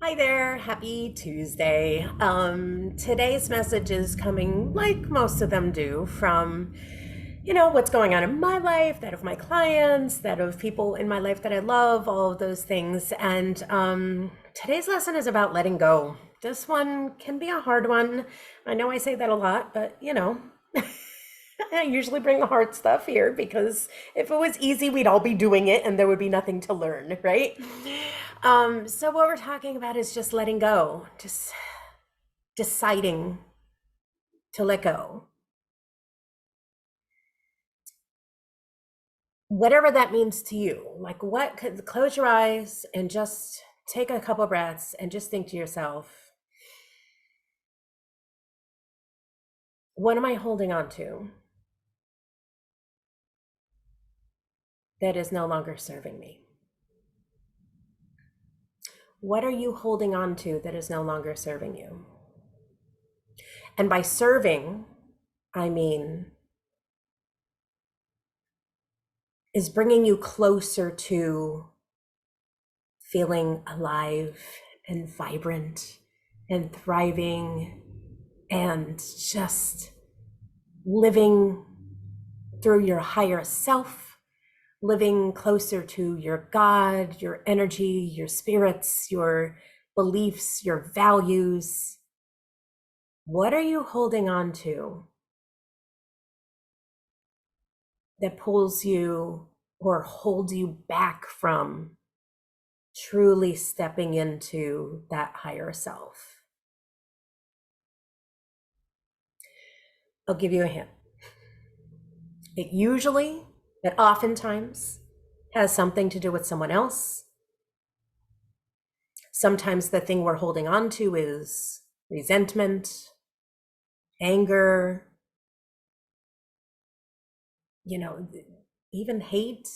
Hi there, happy Tuesday. Today's message is coming, like most of them do, from, what's going on in my life, that of my clients, that of people in my life that I love, all of those things. And today's lesson is about letting go. This one can be a hard one. I know I say that a lot, but I usually bring the hard stuff here because if it was easy, we'd all be doing it and there would be nothing to learn, right? So what we're talking about is just letting go, just deciding to let go. Whatever that means to you, like what could close your eyes and just take a couple breaths and just think to yourself, what am I holding on to that is no longer serving me? What are you holding on to that is no longer serving you? And by serving, I mean, is bringing you closer to feeling alive and vibrant and thriving and just living through your higher self, living closer to your God, your energy, your spirits, your beliefs, your values. What are you holding on to that pulls you or holds you back from truly stepping into that higher self? I'll give you a hint. It oftentimes has something to do with someone else. Sometimes the thing we're holding on to is resentment, anger, you know, even hate,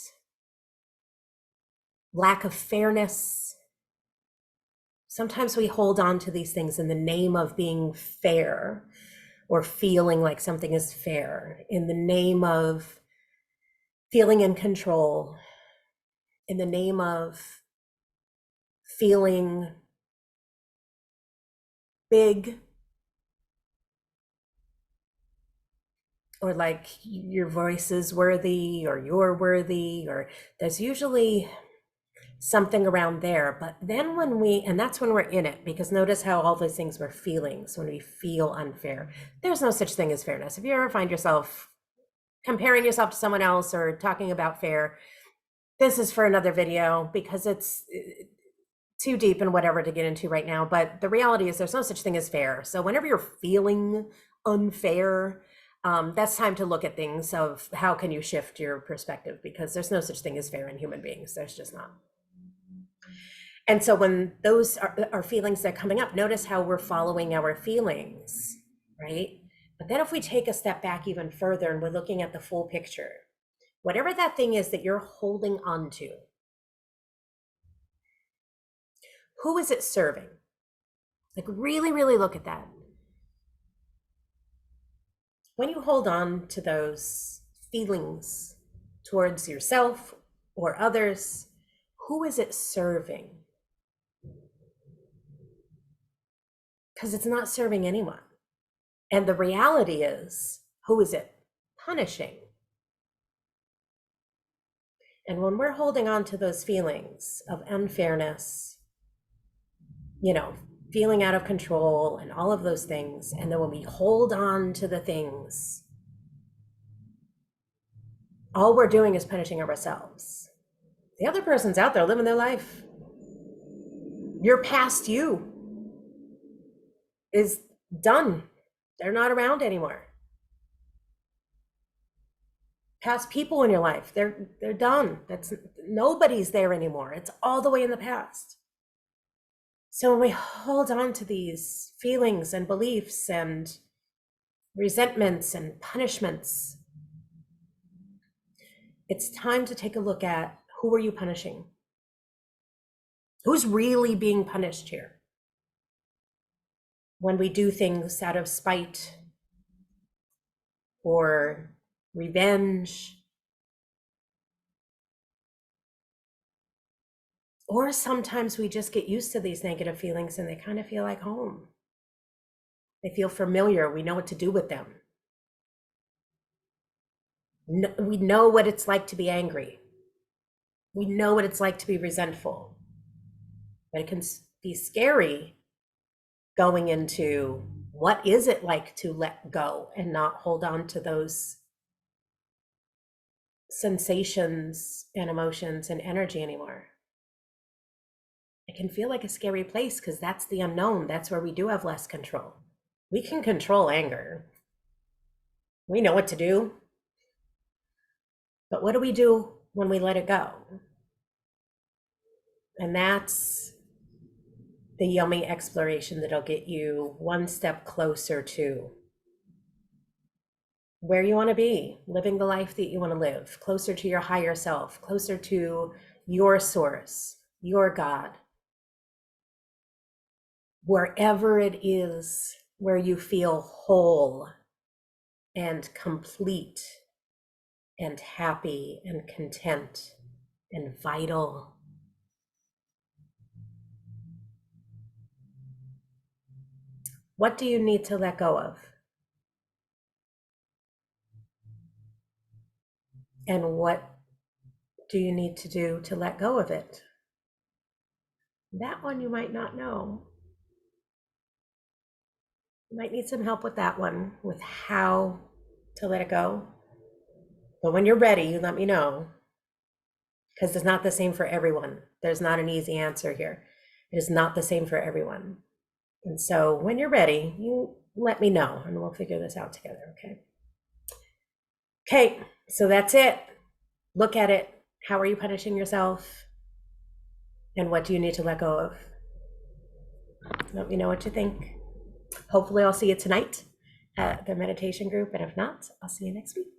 lack of fairness. Sometimes we hold on to these things in the name of being fair or feeling like something is fair, in the name of feeling in control, in the name of feeling big, or like your voice is worthy or you're worthy, or there's usually something around there. But then and that's when we're in it, because notice how all those things were feelings. When we feel unfair, there's no such thing as fairness. If you ever find yourself comparing yourself to someone else or talking about fair, this is for another video because it's too deep and whatever to get into right now. But the reality is there's no such thing as fair. So whenever you're feeling unfair, that's time to look at things of how can you shift your perspective, because there's no such thing as fair in human beings. There's just not. And so when those are feelings that are coming up, notice how we're following our feelings, right? But then if we take a step back even further and we're looking at the full picture, whatever that thing is that you're holding on to, who is it serving? Like really, really look at that. When you hold on to those feelings towards yourself or others, who is it serving? Because it's not serving anyone. And the reality is, who is it punishing? And when we're holding on to those feelings of unfairness, feeling out of control and all of those things, and then when we hold on to the things, all we're doing is punishing ourselves. The other person's out there living their life. Your past you is done. They're not around anymore. Past people in your life, they're done. Nobody's there anymore. It's all the way in the past. So when we hold on to these feelings and beliefs and resentments and punishments, it's time to take a look at, who are you punishing? Who's really being punished here? When we do things out of spite or revenge Or sometimes we just get used to these negative feelings and they kind of feel like home. They feel familiar. We know what to do with them. We know what it's like to be angry. We know what it's like to be resentful. But it can be scary going into what is it like to let go and not hold on to those sensations and emotions and energy anymore. It can feel like a scary place because that's the unknown. That's where we do have less control. We can control anger. We know what to do. But what do we do when we let it go? And that's the yummy exploration that'll get you one step closer to where you want to be, living the life that you want to live, closer to your higher self, closer to your source, your God, wherever it is where you feel whole and complete and happy and content and vital. What do you need to let go of? And what do you need to do to let go of it? That one you might not know. You might need some help with that one, with how to let it go. But when you're ready, you let me know, because it's not the same for everyone. There's not an easy answer here. It is not the same for everyone. And so when you're ready, you let me know and we'll figure this out together, okay? Okay, so that's it. Look at it. How are you punishing yourself? And what do you need to let go of? Let me know what you think. Hopefully I'll see you tonight at the meditation group, and if not, I'll see you next week.